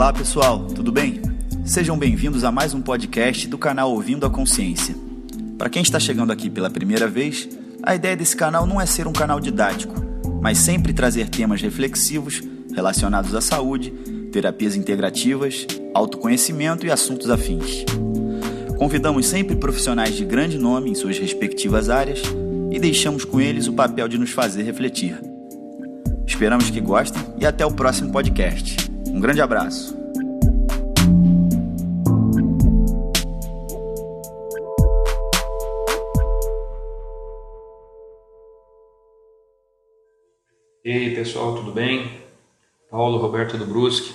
Olá pessoal, tudo bem? Sejam bem-vindos a mais um podcast do canal Ouvindo a Consciência. Para quem está chegando aqui pela primeira vez, a ideia desse canal não é ser um canal didático, mas sempre trazer temas reflexivos relacionados à saúde, terapias integrativas, autoconhecimento e assuntos afins. Convidamos sempre profissionais de grande nome em suas respectivas áreas e deixamos com eles o papel de nos fazer refletir. Esperamos que gostem e até o próximo podcast. Um grande abraço. E aí pessoal, tudo bem? Paulo Roberto do Brusque.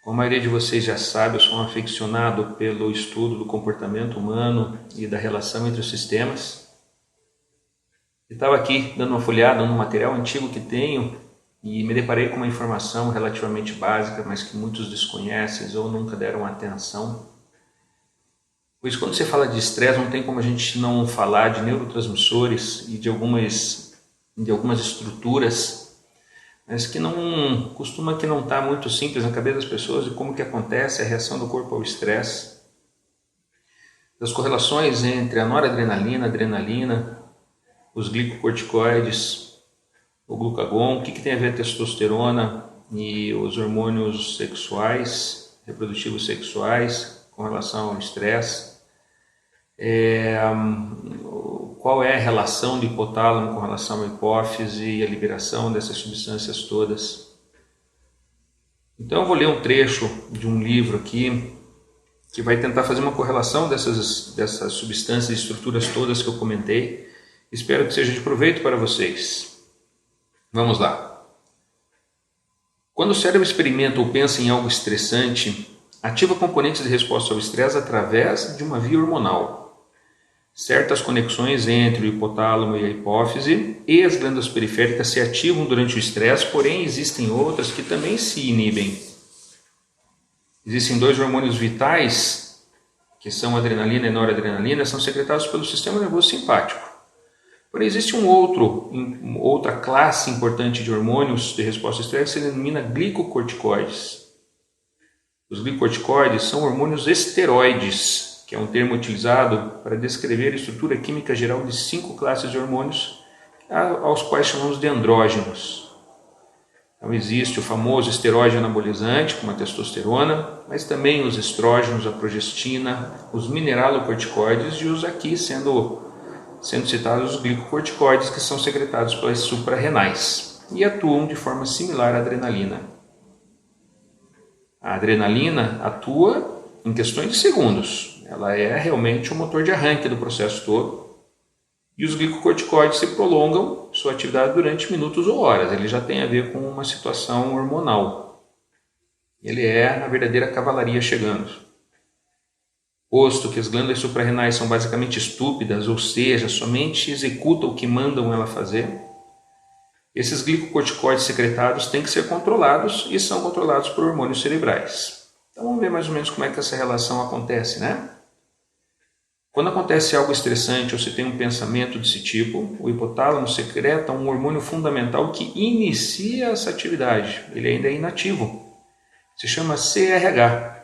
Como a maioria de vocês já sabe, eu sou um aficionado pelo estudo do comportamento humano e da relação entre os sistemas. E estava aqui dando uma folhada no material antigo que tenho e me deparei com uma informação relativamente básica, mas que muitos desconhecem ou nunca deram atenção. Pois quando você fala de estresse, não tem como a gente não falar de neurotransmissores e de algumas estruturas, mas que não está muito simples na cabeça das pessoas de como que acontece a reação do corpo ao estresse, das correlações entre a noradrenalina, a adrenalina, os glicocorticoides, o glucagon, o que tem a ver a testosterona e os hormônios sexuais, reprodutivos sexuais, com relação ao estresse, qual é a relação do hipotálamo com relação à hipófise e a liberação dessas substâncias todas. Então eu vou ler um trecho de um livro aqui que vai tentar fazer uma correlação dessas substâncias e estruturas todas que eu comentei. Espero que seja de proveito para vocês. Vamos lá. Quando o cérebro experimenta ou pensa em algo estressante, ativa componentes de resposta ao estresse através de uma via hormonal. Certas conexões entre o hipotálamo e a hipófise e as glândulas periféricas se ativam durante o estresse, porém existem outras que também se inibem. Existem dois hormônios vitais, que são a adrenalina e a noradrenalina, são secretados pelo sistema nervoso simpático. Porém, existe outra classe importante de hormônios de resposta ao estresse que se denomina glicocorticoides. Os glicocorticoides são hormônios esteroides, que é um termo utilizado para descrever a estrutura química geral de 5 classes de hormônios, aos quais chamamos de andrógenos. Então existe o famoso esteroide anabolizante, como a testosterona, mas também os estrógenos, a progestina, os mineralocorticoides e os aqui sendo citados os glicocorticoides, que são secretados pelas suprarrenais e atuam de forma similar à adrenalina. A adrenalina atua em questões de segundos, ela é realmente o motor de arranque do processo todo, e os glicocorticoides se prolongam sua atividade durante minutos ou horas. Ele já tem a ver com uma situação hormonal, ele é a verdadeira cavalaria chegando. Posto que as glândulas suprarrenais são basicamente estúpidas, ou seja, somente executam o que mandam ela fazer, esses glicocorticoides secretados têm que ser controlados e são controlados por hormônios cerebrais. Então vamos ver mais ou menos como é que essa relação acontece, né? Quando acontece algo estressante ou se tem um pensamento desse tipo, o hipotálamo secreta um hormônio fundamental que inicia essa atividade. Ele ainda é inativo. Se chama CRH.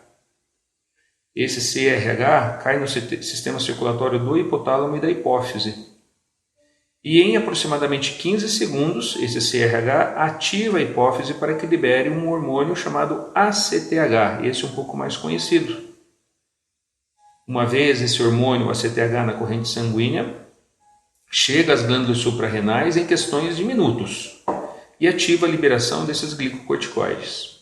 Esse CRH cai no sistema circulatório do hipotálamo e da hipófise. E em aproximadamente 15 segundos, esse CRH ativa a hipófise para que libere um hormônio chamado ACTH, esse um pouco mais conhecido. Uma vez esse hormônio ACTH na corrente sanguínea, chega às glândulas suprarrenais em questões de minutos e ativa a liberação desses glicocorticoides.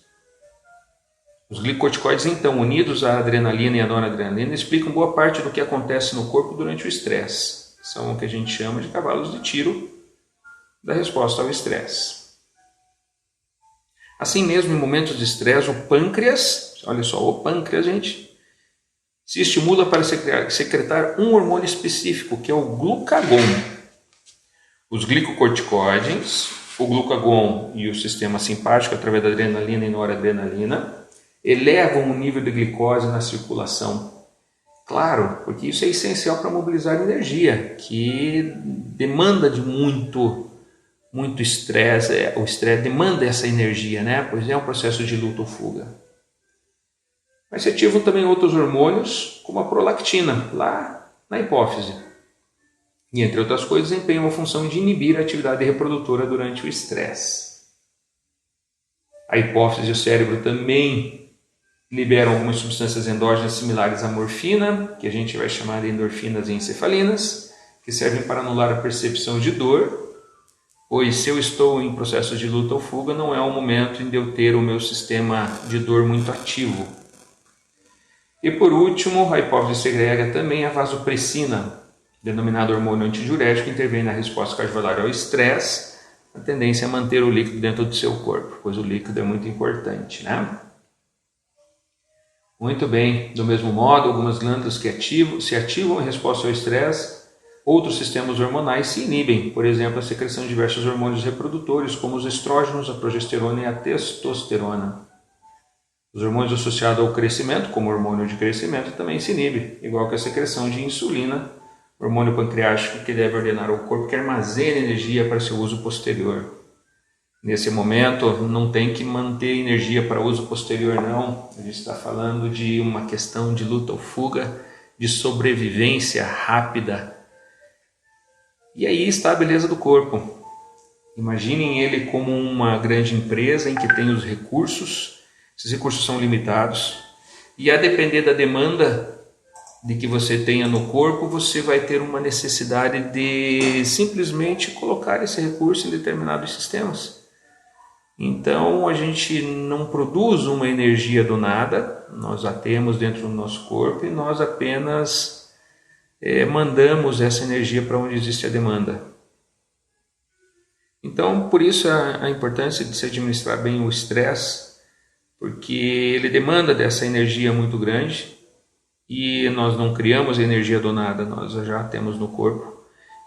Os glicocorticoides, então, unidos à adrenalina e à noradrenalina, explicam boa parte do que acontece no corpo durante o estresse. São o que a gente chama de cavalos de tiro da resposta ao estresse. Assim mesmo, em momentos de estresse, o pâncreas, olha só, o pâncreas, gente, se estimula para secretar um hormônio específico, que é o glucagon. Os glicocorticoides, o glucagon e o sistema simpático, através da adrenalina e noradrenalina, elevam o nível de glicose na circulação. Claro, porque isso é essencial para mobilizar energia, que demanda de muito estresse. O estresse demanda essa energia, né? Pois é um processo de luta ou fuga. Mas se ativam também outros hormônios, como a prolactina, lá na hipófise. E, entre outras coisas, desempenham a função de inibir a atividade reprodutora durante o estresse. A hipófise e o cérebro também liberam algumas substâncias endógenas similares à morfina, que a gente vai chamar de endorfinas e encefalinas, que servem para anular a percepção de dor, pois se eu estou em processo de luta ou fuga, não é o momento de eu ter o meu sistema de dor muito ativo. E por último, a hipófise segrega também a vasopressina, denominado hormônio antidiurético, que intervém na resposta cardiovascular ao estresse, a tendência a manter o líquido dentro do seu corpo, pois o líquido é muito importante, né? Muito bem, do mesmo modo, algumas glândulas que se ativam em resposta ao estresse, outros sistemas hormonais se inibem, por exemplo, a secreção de diversos hormônios reprodutores, como os estrógenos, a progesterona e a testosterona. Os hormônios associados ao crescimento, como o hormônio de crescimento, também se inibe, igual que a secreção de insulina, hormônio pancreático que deve ordenar ao corpo que armazene energia para seu uso posterior. Nesse momento, não tem que manter energia para uso posterior, não. A gente está falando de uma questão de luta ou fuga, de sobrevivência rápida. E aí está a beleza do corpo. Imaginem ele como uma grande empresa em que tem os recursos. Esses recursos são limitados. E a depender da demanda de que você tenha no corpo, você vai ter uma necessidade de simplesmente colocar esse recurso em determinados sistemas. Então, a gente não produz uma energia do nada, nós a temos dentro do nosso corpo e nós apenas mandamos essa energia para onde existe a demanda. Então, por isso a importância de se administrar bem o estresse, porque ele demanda dessa energia muito grande e nós não criamos energia do nada, nós já a temos no corpo.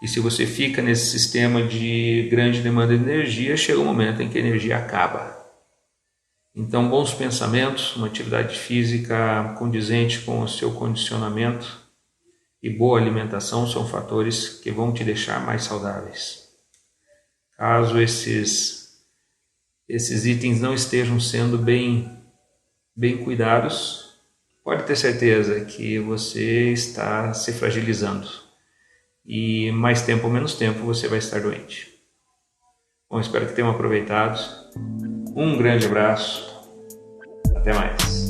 E se você fica nesse sistema de grande demanda de energia, chega um momento em que a energia acaba. Então, bons pensamentos, uma atividade física condizente com o seu condicionamento e boa alimentação são fatores que vão te deixar mais saudáveis. Caso esses itens não estejam sendo bem cuidados, pode ter certeza que você está se fragilizando. E mais tempo ou menos tempo você vai estar doente. Bom, espero que tenham aproveitado. Um grande abraço. Até mais.